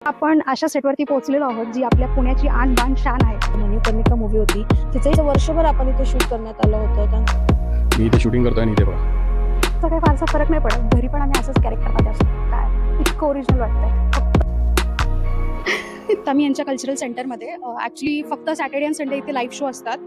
आपण अशा सेटवरती पोहोचलेलो आहोत जी आपल्या पुण्याची आन बान शान आहे. मणिकर्णिका मूवी होती, तिचं वर्षभर आपण इथे शूट करण्यात आलं होतं. मी इथे शूटिंग करतोय आणि इथे बघा, तर काही फारसा फरक नाही पडत. घरी पण आम्ही असंच कॅरेक्टरमध्ये असतो. काय इतकं ओरिजिनल वाटतंय. तमी यांच्या कल्चरल सेंटरमध्ये ॲक्च्युली फक्त सॅटर्डे अँड संडे इथे लाईव्ह शो असतात.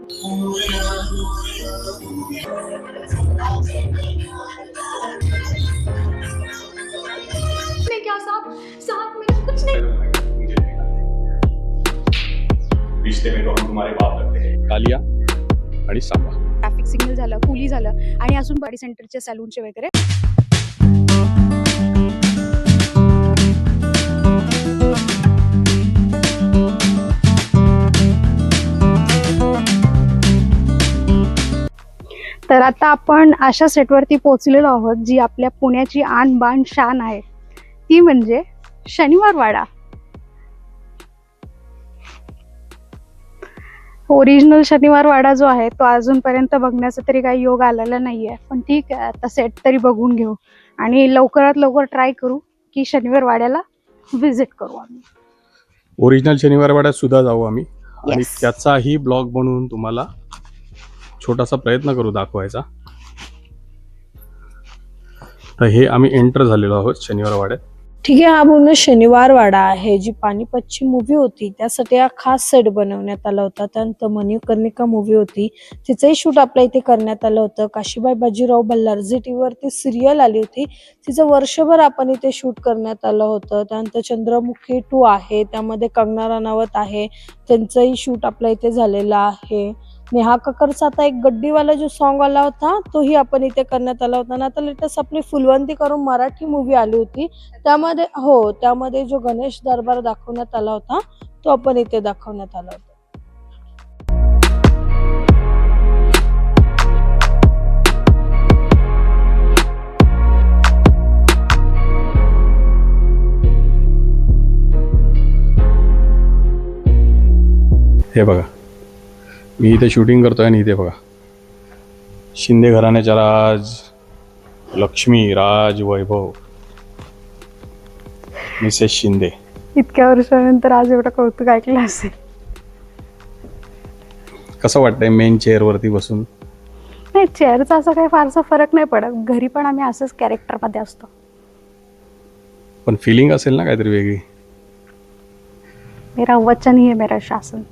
रिश्ते में तो हम तुम्हारे बाप लगते हैं. कालिया आणि सांबा. ट्रॅफिक सिग्नल झालं, कुली झालं आणि अजून बॉडी सेंटरचे सॅलूनचे वगैरे. तर आता आपण अशा सेटवरती पोहोचलेलो आहोत जी आपल्या पुण्याची आन बान शान आहे, ती म्हणजे शनिवार वाडा. ओरिजिनल शनिवार वाडा जो आहे तो अजूनपर्यंत बघण्याचा तरी काही योग आलेला नाहीये, पण ठीक आहे, आता सेट तरी बघून घेऊ आणि लवकरात लवकर ट्राय करू की शनिवार वाड्याला व्हिजिट करू आम्ही. ओरिजिनल शनिवार वाड्यात सुद्धा जाऊ आम्ही आणि Yes. त्याचाही ब्लॉग बनवून तुम्हाला छोटासा प्रयत्न करू दाखवायचा. तर हे आम्ही एंटर झालेलो आहोत शनिवार वाड्यात. ठीक आहे, हा पूर्ण शनिवार वाडा आहे. जी पानिपतची मूवी होती त्यासाठी हा खास सेट बनवण्यात आला होता. त्यानंतर मणिकर्णिका मूवी होती, तिचंही शूट आपल्या इथे करण्यात आलं होतं. काशीबाई बाजीराव बल्लार जी टीव्हीवरती सिरियल आली होती, तिचं वर्षभर आपण इथे शूट करण्यात आलं होतं. त्यानंतर चंद्रमुखी 2 आहे, त्यामध्ये कंगना रनावत आहे, त्यांचंही शूट आपल्या इथे झालेलं आहे. नेहा कक्करचा आता एक गड्डीवाला जो सॉन्ग आला होता तोही आपण इथे करण्यात आला होता ना. आता लेटेस्ट आपली फुलवंती करून मराठी मूवी आली होती, त्यामध्ये जो गणेश दरबार दाखवण्यात आला होता तो आपण इथे दाखवण्यात आला होता. हे बघा, मी इथे शूटिंग करतोय आणि इथे बघा, शिंदे घराण्याच्या राज, लक्ष्मी, राज, वैभव, मिसेस शिंदे. इतक्या वर्षानंतर आज एवढं कौतुक ऐकलं असेल. कसं वाटतंय मेन चेअरवरती बसून? नाही, चेअरचा असा काही फारसा फरक नाही पडत. घरी पण आम्ही असंच कॅरेक्टरमध्ये असतो. पण फिलिंग असेल ना काहीतरी वेगळी. मेरा वचन ही है मेरा शासन.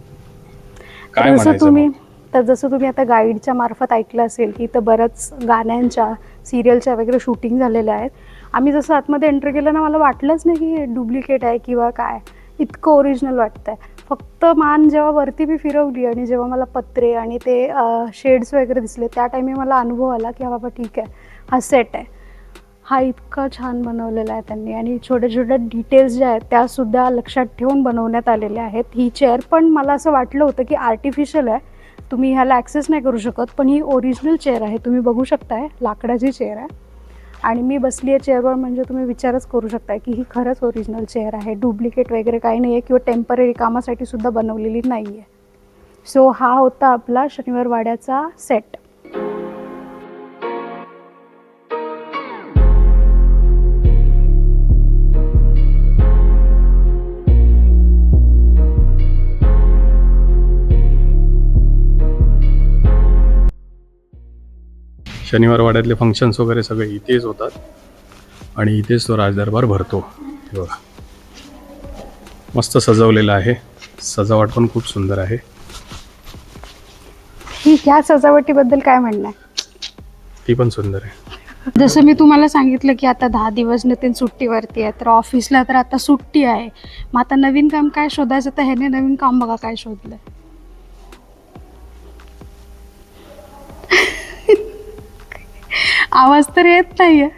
काय जसं म्हणायचं तुम्ही मग? जसं तुम्ही आता गाईडच्या मार्फत ऐकलं असेल की इथं बऱ्याच गाण्यांच्या, सिरियलच्या वगैरे शूटिंग झालेल्या आहेत. आम्ही जसं आतमध्ये एंटर केलं ना, मला वाटलंच नाही की डुप्लिकेट आहे किंवा काय. इतकं ओरिजिनल वाटतंय. फक्त मान जेव्हा वरती मी फिरवली आणि जेव्हा मला पत्रे आणि ते शेड्स वगैरे दिसले, त्या टाईमी मला अनुभव आला की हा बाबा ठीक आहे, हा सेट आहे. हा इतका छान बनवलेला आहे त्यांनी आणि छोट्या छोट्या डिटेल्स ज्या आहेत त्यासुद्धा लक्षात ठेवून बनवण्यात आलेल्या आहेत. ही चेअर पण मला असं वाटलं होतं की आर्टिफिशियल आहे, तुम्ही ह्याला ॲक्सेस नाही करू शकत, पण ही ओरिजिनल चेअर आहे. तुम्ही बघू शकताय, लाकडाची चेअर आहे आणि मी बसली आहे चेअरवर, म्हणजे तुम्ही विचारच करू शकताय की ही खरंच ओरिजिनल चेअर आहे. डुप्लिकेट वगैरे काही नाही आहे किंवा टेम्पररी कामासाठी सुद्धा बनवलेली नाही आहे. सो हा होता आपला शनिवार वाड्याचा सेट. शनिवार वाड्यातले फंक्शन्स वगैरे सगळे इथेच होतात आणि इथेच तो राजदरबार भरतो. हे बघा, मस्त सजवलेलं आहे. सजावट पण खूप सुंदर आहे. ही ह्या सजावटीबद्दल काय म्हणणं आहे? ती पण सुंदर आहे. जसं मी तुम्हाला सांगितलं की आता 10 दिवस नितीन सुट्टीवरती आहे, तर ऑफिसला तर आता सुट्टी आहे. मग आता नवीन काम काय शोधायचं, तर ह्याने नवीन काम बघा काय शोधलंय. आवाज तर येत नाहीये.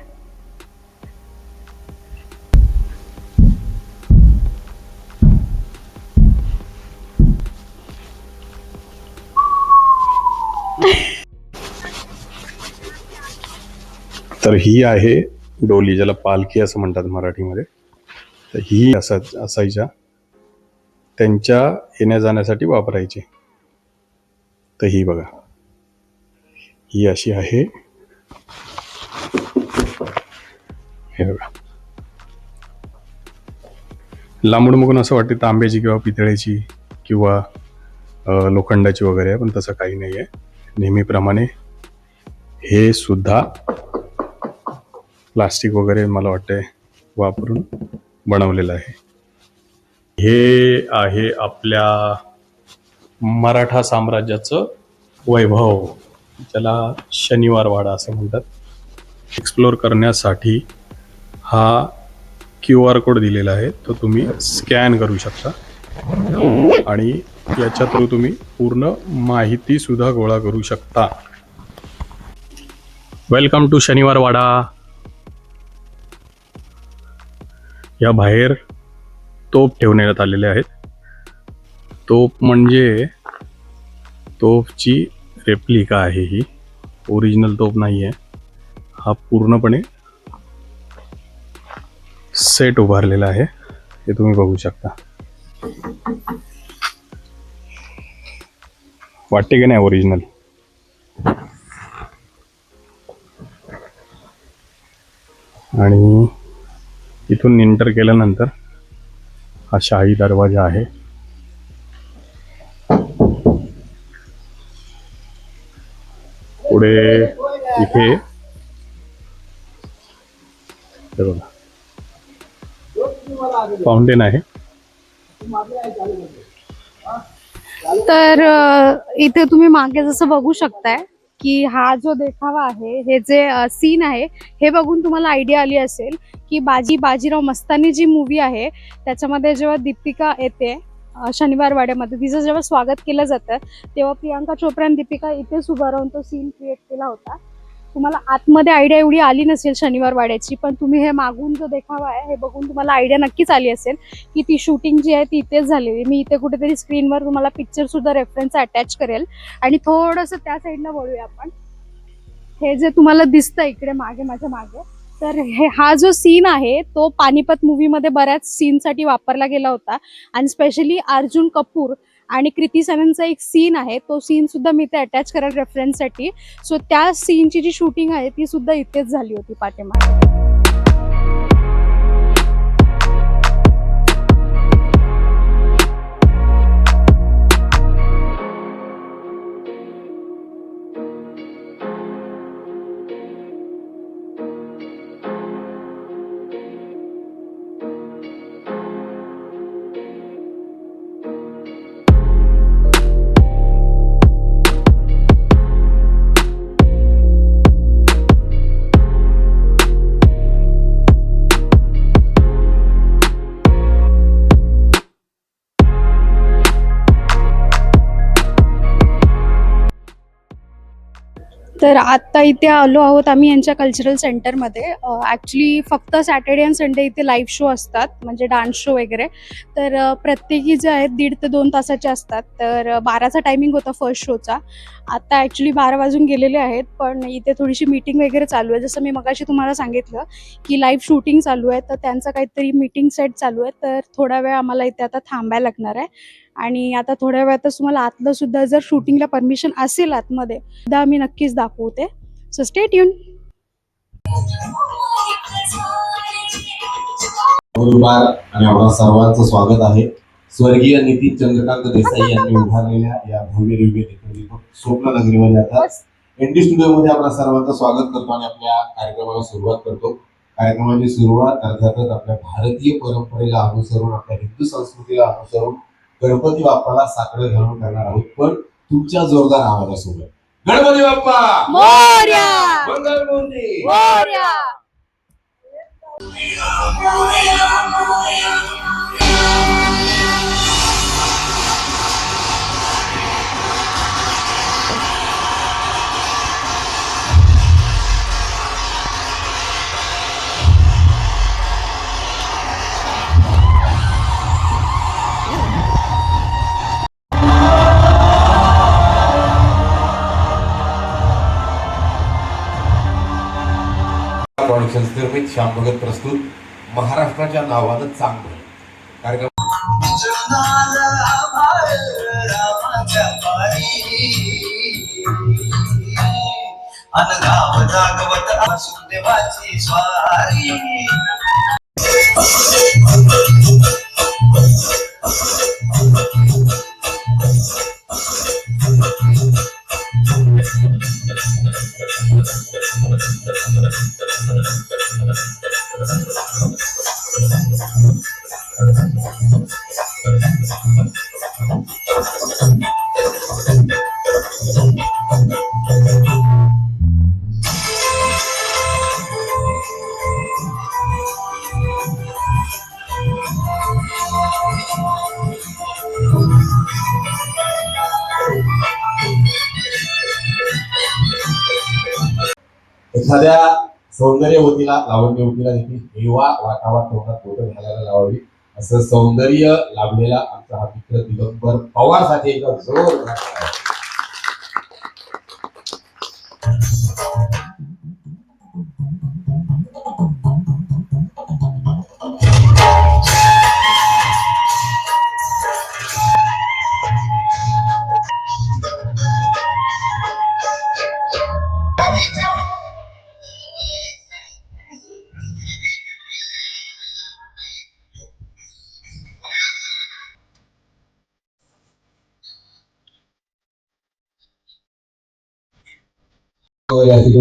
तर ही आहे डोली, ज्याला पालखी असं म्हणतात मराठीमध्ये. तर ही असायच्या, त्यांच्या येण्या जाण्यासाठी वापरायची. तर ही बघा, ही अशी आहे. हे बघा, लांबून बघून असं वाटते तांब्याची किंवा पितळेची किंवा लोखंडाची वगैरे आहे, पण तसं काही नाही आहे. नेहमीप्रमाणे हे सुद्धा प्लास्टिक वगैरे मला वाटते वापरून बनवलेलं आहे. हे आहे आपल्या मराठा साम्राज्याचं वैभव, ज्याला शनिवार वाडा असं म्हणतात. एक्सप्लोर करण्यासाठी हा QR कोड दिलेला आहे, तो तुम्ही स्कॅन करू शकता आणि याच्या थ्रू तुम्ही पूर्ण माहिती सुद्धा गोळा करू शकता. वेलकम टू शनिवार वाडा. या बाहेर तोफ ठेवण्यात आलेले आहेत. तोफ म्हणजे तोफची रेप्लिका आहे, ही ओरिजिनल तोफ नाही आहे. हा पूर्णपणे सेट उभारलेला आहे, हे तुम्ही बघू शकता. वाटते की नाही ओरिजिनल? आणि इथून एंटर केल्यानंतर हा शाही दरवाजा आहे. पुढे इथे हे बघा फाउंटेन आहे. तर इथे तुम्ही मागे जसं बघू शकताय की हा जो देखावा आहे, हे जे सीन आहे, हे बघून तुम्हाला आयडिया आली असेल की बाजीराव मस्तानी जी मूवी आहे त्याच्यामध्ये जेव्हा दीपिका येते शनिवार वाड्यामध्ये, तिचं जेव्हा स्वागत केलं जातं तेव्हा प्रियांका चोप्रा आणि दीपिका इथेच उभा राहून तो सीन क्रिएट केला होता. तुम्हाला आतमध्ये आयडिया एवढी आली नसेल शनिवार वाड्याची, पण तुम्ही हे मागून जो देखावा आहे हे बघून तुम्हाला आयडिया नक्कीच आली असेल की ती शूटिंग जी आहे ती इथेच झालेली. मी इथे कुठेतरी स्क्रीनवर तुम्हाला पिक्चर सुद्धा रेफरन्स अटॅच करेल. आणि थोडंसं त्या साईडला वळूया आपण. हे जे तुम्हाला दिसतं इकडे मागे, माझ्या मागे, तर हा जो सीन आहे तो पानिपत मूवीमध्ये बऱ्याच सीनसाठी वापरला गेला होता. आणि स्पेशली अर्जुन कपूर आणि कृती सननचा एक सीन आहे, तो सीन सुद्धा मी इथे अटॅच करेल रेफरन्ससाठी. सो त्या सीनची जी शूटिंग आहे ती सुद्धा इथेच झाली होती पाठीमागे. तर आता इथे आलो आहोत आम्ही यांच्या कल्चरल सेंटरमध्ये. ॲक्च्युली फक्त सॅटर्डे अँड संडे इथे लाईव्ह शो असतात, म्हणजे डान्स शो वगैरे. तर प्रत्येकी जे आहेत 1.5 ते 2 तासाचे असतात. तर 12चा टायमिंग होता फर्स्ट शोचा. आता ॲक्च्युली 12 वाजून गेलेले आहेत, पण इथे थोडीशी मीटिंग वगैरे चालू आहे. जसं मी मगाशी तुम्हाला सांगितलं की लाईव्ह शूटिंग चालू आहे, तर त्यांचं काहीतरी मीटिंग सेट चालू आहे. तर थोडा वेळ आम्हाला इथे आता थांबायला लागणार आहे. आणि आता थोड्या वेळातच तुम्हाला आतलं सुद्धा, जर शूटिंगला परमिशन असेल आतमध्ये, सुद्धा आम्ही नक्कीच दाखवते. So stay tune. आणि आपल्या सर्वांचं स्वागत आहे. स्वर्गीय नितीन चंद्रकांत देसाई यांनी उभारलेल्या या भव्य दिव्य स्वप्न नगरीमध्ये आता एनडी स्टुडिओ मध्ये आपल्या सर्वांचं स्वागत करतो आणि आपल्या कार्यक्रमाला सुरुवात करतो. कार्यक्रमाची सुरुवात अर्थातच आपल्या भारतीय परंपरेला अनुसरून, आपल्या हिंदू संस्कृतीला अनुसरून गणपती बाप्पाला साकडं घालून करणार आहोत, पण तुमच्या जोरदार आवाजासोबत. गणपती बाप्पा मोरया, मंगलमूर्ती मोरया. प्रोडक्शन्स निर्मित श्याम भगत प्रस्तुत महाराष्ट्राच्या नावानं चांगलं कार्यक्रम. एखाद्या सौंदर्यवतीला लावण्यवतीला देखील हेवा वाटावा तोंडात फोटो घालायला लावावी असं सौंदर्य लाभलेला आमचा हा मित्र दिगंबर पवार साठी एक जोर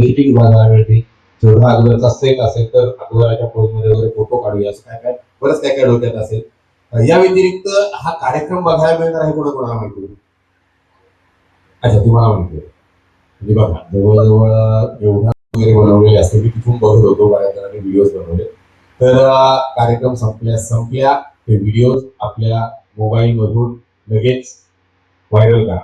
शूटिंग बघायला मिळते. जेवढा अगोदरचा सेट असेल तर अगोदरच्या पोजमध्ये वगैरे फोटो काढूया असं काय काय बरंच काय काय डोक्यात असेल. या व्यतिरिक्त हा कार्यक्रम बघायला मिळणार आहे कोणाकोणाला माहिती? अच्छा, तुम्हाला माहिती आहे. म्हणजे बघा, जवळजवळ जेवढा वगैरे बनवलेले असते मी तिथून बघत होतो, बऱ्याच जणांनी व्हिडिओज बनवले. तर कार्यक्रम संपल्या ते व्हिडिओ आपल्या मोबाईल मधून लगेच व्हायरल करा.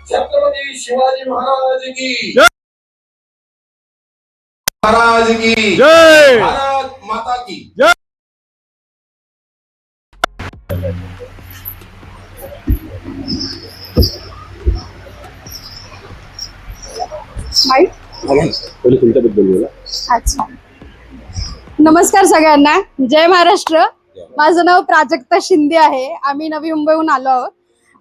छत्रपती शिवाजी महाराज की महाराज की जय, भारत माता की जय. अच्छा, नमस्कार सगळ्यांना, जय महाराष्ट्र. माझं नाव प्राजक्ता शिंदे आहे. आम्ही नवी मुंबईहून आलो आहोत.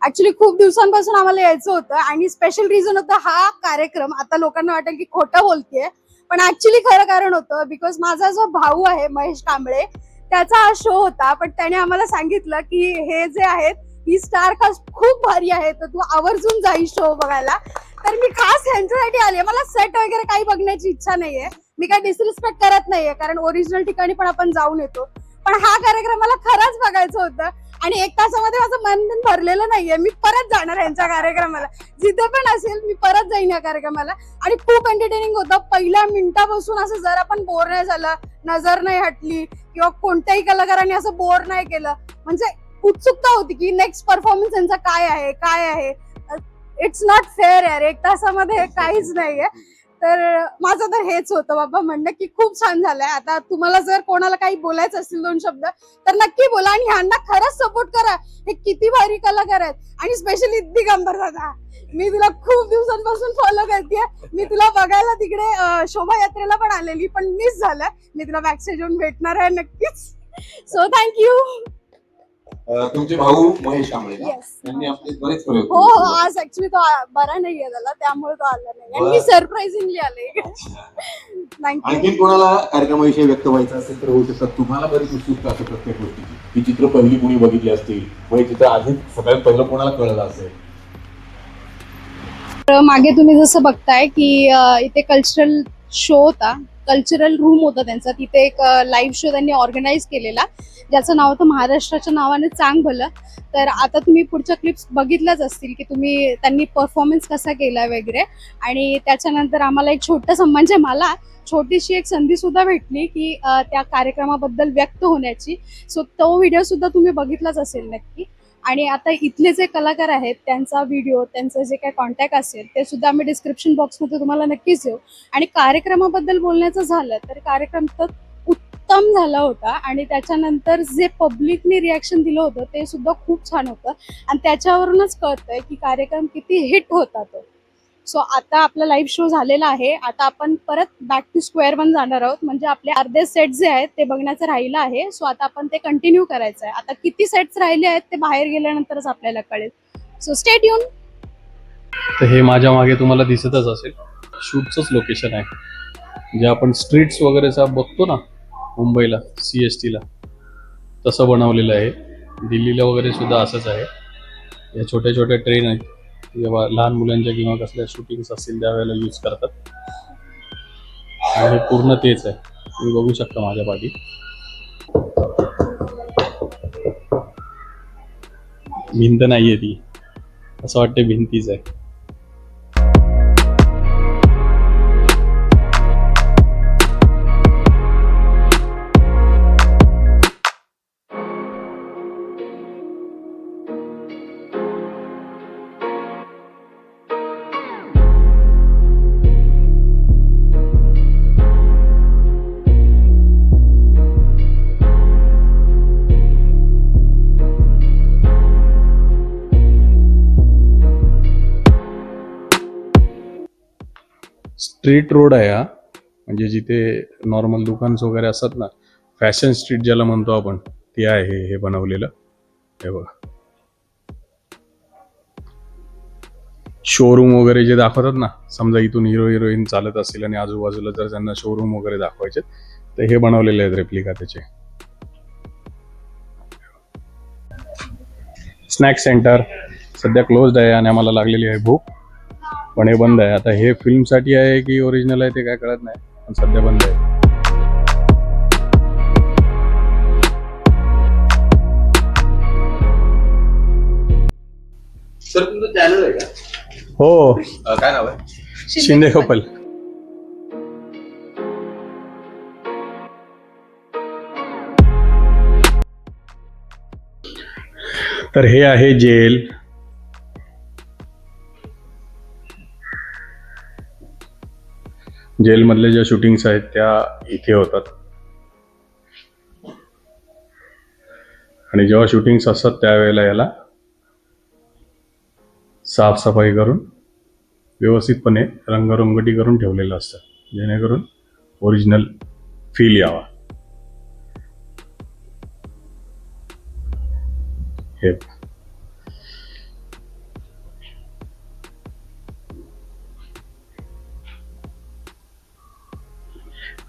ऍक्च्युली खूप दिवसांपासून आम्हाला यायचं होतं आणि स्पेशल रिझन होतं हा कार्यक्रम. आता लोकांना वाटेल की खोटं बोलतेय, पण ऍक्च्युली खरं कारण होतं. बिकॉज माझा जो भाऊ आहे महेश कांबळे, त्याचा हा शो होता. पण त्याने आम्हाला सांगितलं की हे जे आहेत ही स्टार कास्ट खूप भारी आहे, तर तू आवर्जून जाई शो बघायला. तर मी खास ह्यांच्यासाठी आले. मला सेट वगैरे काही बघण्याची इच्छा नाहीये. मी काही डिसरिस्पेक्ट करत नाहीये, कारण ओरिजिनल ठिकाणी पण आपण जाऊन येतो. पण हा कार्यक्रम मला खरंच बघायचं होतं आणि 1 तासामध्ये माझं मन भरलेलं नाहीये. मी परत जाणार यांच्या कार्यक्रमाला, जिथे पण असेल मी परत जाईन या कार्यक्रमाला. आणि खूप एंटरटेनिंग होतं. पहिल्या मिनिटापासून असं जर आपण बोर नाही झालं, नजर नाही हटली किंवा कोणत्याही कलाकारांनी असं बोर नाही केलं, म्हणजे उत्सुकता होती की नेक्स्ट परफॉर्मन्स यांचा काय आहे. इट्स नॉट फेअर यार, 1 तासामध्ये काहीच नाहीये. तर माझं तर हेच होतं बाबा म्हणणं की खूप छान झालंय. आता तुम्हाला जर कोणाला काही बोलायचं असतील 2 शब्द तर नक्की बोला आणि ह्यांना खरंच सपोर्ट करा. हे किती भारी कलाकार आहेत आणि स्पेशली दिगंबर दादा, मी तुला खूप दिवसांपासून फॉलो करतेय. मी तुला बघायला तिकडे शोभायात्रेला पण आलेली, पण मिस झालं. मी तुला बॅकस्टेज येऊन भेटणार आहे नक्कीच. So thank you. तुमचे भाऊ महेश कांबळे ना? येस. त्यांनी आपले बरेच प्रयोग हो केले. हो, आज ऍक्च्युली तो बरा नाहीये त्याला, त्यामुळे तो आला नाही आणि बरं. मी सरप्राइझिंगली आले. थँक्यू. आणखी कोणाला कार्यक्रमाविषयी व्यक्त व्हायचं असेल तर होऊ शकतात. तुम्हाला बरीच उत्सुकता असेल प्रत्येक गोष्टीची. ही चित्र पहिली कोणी बघितली असतील, मग हे चित्र आधी सगळ्यात पहिलं कोणाला कळलं असेल? मागे तुम्ही जसं बघताय की इथे कल्चरल शो होता, कल्चरल रूम होता त्यांचा. तिथे एक लाईव्ह शो त्यांनी ऑर्गनाईज केलेला, ज्याचं नाव होतं महाराष्ट्राच्या नावाने चांग भलं. तर आता तुम्ही पुढच्या क्लिप्स बघितल्याच असतील की त्यांनी परफॉर्मन्स कसा केला वगैरे. आणि त्याच्यानंतर आम्हाला एक छोटंसं, म्हणजे मला छोटीशी एक संधी सुद्धा भेटली की त्या कार्यक्रमाबद्दल व्यक्त होण्याची. सो तो व्हिडिओ सुद्धा तुम्ही बघितलाच असेल नक्की. आणि आता इथले जे कलाकार आहेत त्यांचा व्हिडिओ, त्यांचं जे काही कॉन्टॅक्ट असेल ते सुद्धा आम्ही डिस्क्रिप्शन बॉक्समध्ये तुम्हाला नक्कीच देऊ. आणि कार्यक्रमाबद्दल बोलण्याचं झालं तर कार्यक्रम तर उत्तम झाला होता आणि त्याच्यानंतर जे पब्लिकने रिॲक्शन दिलं होतं ते सुद्धा खूप छान होतं आणि त्याच्यावरूनच कळतंय की कार्यक्रम किती हिट होता तो. सो आता आपला लाईव्ह शो झालेला आहे. आता आपण परत बॅक टू स्क्वेअर वन जाणार आहोत, म्हणजे आपले अर्धे सेट जे आहेत ते बघण्याचं राहिलं आहे. सो आता आपण ते कंटिन्यू करायचं आहे. आता किती सेट्स राहिले आहेत ते बाहेर गेल्यानंतरच आपल्याला कळेल. So stay tune. तर हे माझ्या मागे तुम्हाला दिसतच असेल, शूटचंच लोकेशन आहे. जे आपण स्ट्रीट्स वगैरेचा बघतो ना मुंबईला CST ला, तसं बनवलेलं आहे. दिल्लीला वगैरे सुद्धा असंच आहे. या छोट्या छोट्या ट्रेन आहेत, जेव्हा लहान मुलांच्या किंवा कसल्या शूटिंग्स असतील त्यावेळेला यूज करतात. आणि हे पूर्ण तेच आहे, तुम्ही बघू शकता माझ्या पाठी. भिंत नाहीये ती, असं वाटते भिंतीच आहे. स्ट्रीट रोड आहे हा, म्हणजे जिथे नॉर्मल दुकान्स वगैरे असतात ना, फॅशन स्ट्रीट ज्याला म्हणतो आपण, ते आहे हे बनवलेलं. हे बघा, शोरूम वगैरे जे दाखवतात ना, समजा इथून हिरो हिरोईन चालत असतील आणि आजूबाजूला जर त्यांना शोरूम वगैरे दाखवायचे तर हे बनवलेले आहेत रेप्लिका त्याचे. स्नॅक सेंटर सध्या क्लोज्ड आहे आणि आम्हाला लागलेली आहे भूक, पण हे बंद आहे. आता हे फिल्मसाठी आहे की ओरिजिनल आहे ते काय कळत नाही, पण सध्या बंद आहे. सर तुमचं चॅनल आहे का? हो, काय नाव आहे? शिंदे कपल. तर हे आहे जेल. जेलमधले ज्या शूटिंग्स आहेत त्या इथे होतात आणि जेव्हा शूटिंग्स असतात त्यावेळेला याला साफसफाई करून व्यवस्थितपणे रंगरंगोटी करून ठेवलेलं असतं, जेणेकरून ओरिजिनल फील यावा. हे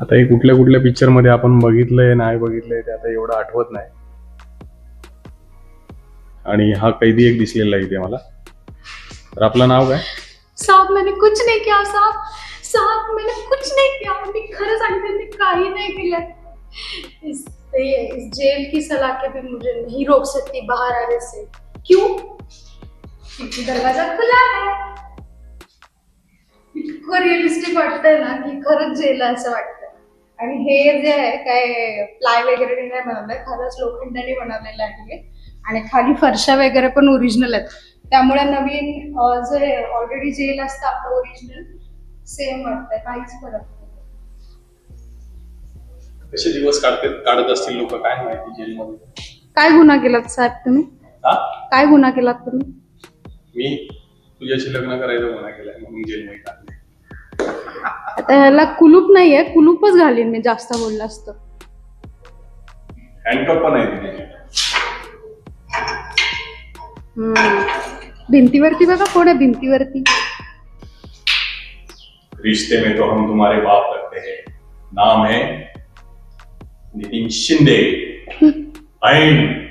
आता हे कुठल्या कुठल्या पिक्चर मध्ये आपण बघितलंय नाही बघितलंय ते आता एवढं आठवत नाही. आणि हा कैदी एक दिसलेला आहे इथे मला. तर आपलं नाव काय? साहब मैंने कुछ नहीं किया साहब, साहब मैंने कुछ नहीं किया. मी खरं सांगते मी काही नाही केलं. इस जेल की सलाखें भी मुझे नहीं रोक सकती बाहर आने से. क्यों? क्योंकि दरवाजा खुला है. इतकं रिअलिस्टिक वाटतंय ना की खरंच जेल आहे असं वाटतं. आणि हे जे आहे काय प्लाय वगैरे नाही बनवलंय, खरंच लोखंडाने बनवलेलं आहे आणि खाली फरशा वगैरे पण ओरिजिनल आहेत. त्यामुळे नवीन जे ऑलरेडी जेल असतं आपलं ओरिजिनल सेम वाटतंय, काहीच फरक नाही. कसे दिवस काढत असतील लोक, काय माहिती जेलमध्ये. काय गुन्हा केलात साहेब तुम्ही? हा, काय गुन्हा केलात तुम्ही? मी तुझ्याशी लग्न करायचं गुन्हा केलाय म्हणून जेलमध्ये टाकले. आता ह्याला कुलूप नाहीये, कुलूपच घालीन मी जास्त बोललं असतं. हँडकप पण आहे तिथे. भिंतीवरती बघा, कोण आहे भिंतीवरती? रिश्ते में तो हम तुम्हारे बाप लगते हैं, नाम है नितिन शिंदे. ऐन.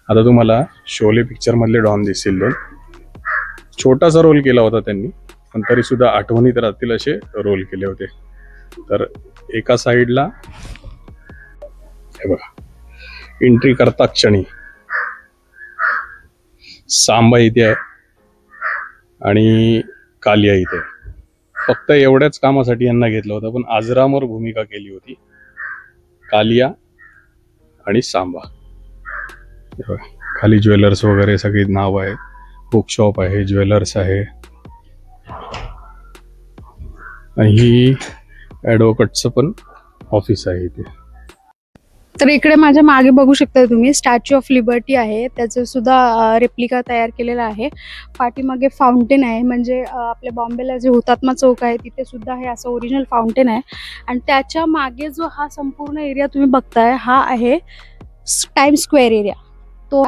आता तुम्हाला शोले पिक्चर मधले डॉन दिसतील दोन. छोटासा रोल केला होता त्यांनी, पण तरी सुद्धा आठवणीत राहतील असे रोल केले होते. तर एका साईडला हे बघा, एंट्री करता क्षणी सांबा इथे आहे आणि कालिया इथे आहे. फक्त एवढ्याच कामासाठी यांना घेतलं होतं, पण आजरामर भूमिका केली होती. कालिया आणि सांबा. हे बघा, खाली ज्वेलर्स वगैरे सगळी नाव आहे. बुकशॉप आहे, ज्वेलर्स आहे, आणि ही ॲडव्होकेटचं पण ऑफिस आहे इथे. तर इकडे माझ्या मागे बघू शकता तुम्ही, स्टॅच्यू ऑफ लिबर्टी आहे, त्याचं सुद्धा रेप्लिका तयार केलेला आहे. पाठीमागे फाउंटेन आहे, म्हणजे आपल्या बॉम्बेला जे हुतात्मा चौक आहे तिथे सुद्धा हे असं ओरिजिनल फाउंटेन आहे. आणि त्याच्या मागे जो हा संपूर्ण एरिया तुम्ही बघताय, हा आहे टाइम स्क्वेअर एरिया. तो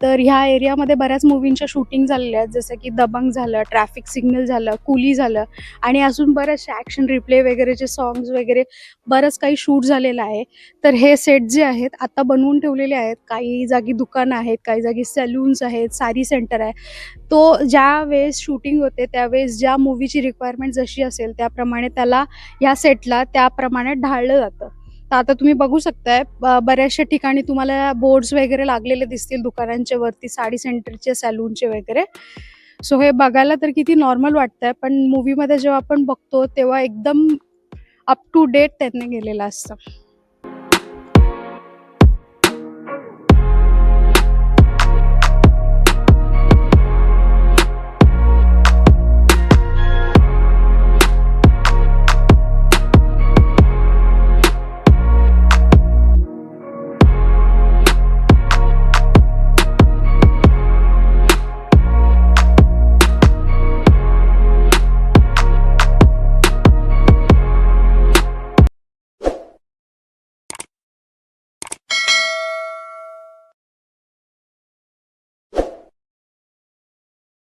तर ह्या एरियामध्ये बऱ्याच मूवींच्या शूटिंग झालेल्या आहेत, जसं की दबंग झालं, ट्रॅफिक सिग्नल झालं, कुली झालं, आणि अजून बरेचसे ॲक्शन रिप्ले वगैरेचे सॉंग्स वगैरे बरंच काही शूट झालेलं आहे. तर हे सेट जे आहेत आता बनवून ठेवलेले आहेत. काही जागी दुकानं आहेत, काही जागी सॅल्यून्स आहेत, साडी सेंटर आहे. तो ज्या वेळेस शूटिंग होते त्यावेळेस ज्या मूवीची रिक्वायरमेंट जशी असेल त्याप्रमाणे त्याला ह्या सेटला त्याप्रमाणे ढाळलं जातं. तर आता तुम्ही बघू शकताय, बऱ्याचशा ठिकाणी तुम्हाला बोर्ड्स वगैरे लागलेले दिसतील दुकानांच्या वरती, साडी सेंटरचे, सॅलूनचे वगैरे. सो हे बघायला तर किती नॉर्मल वाटतंय, पण मूवीमध्ये जेव्हा आपण बघतो तेव्हा एकदम अप टू डेट त्यांनी गेलेलं असतं.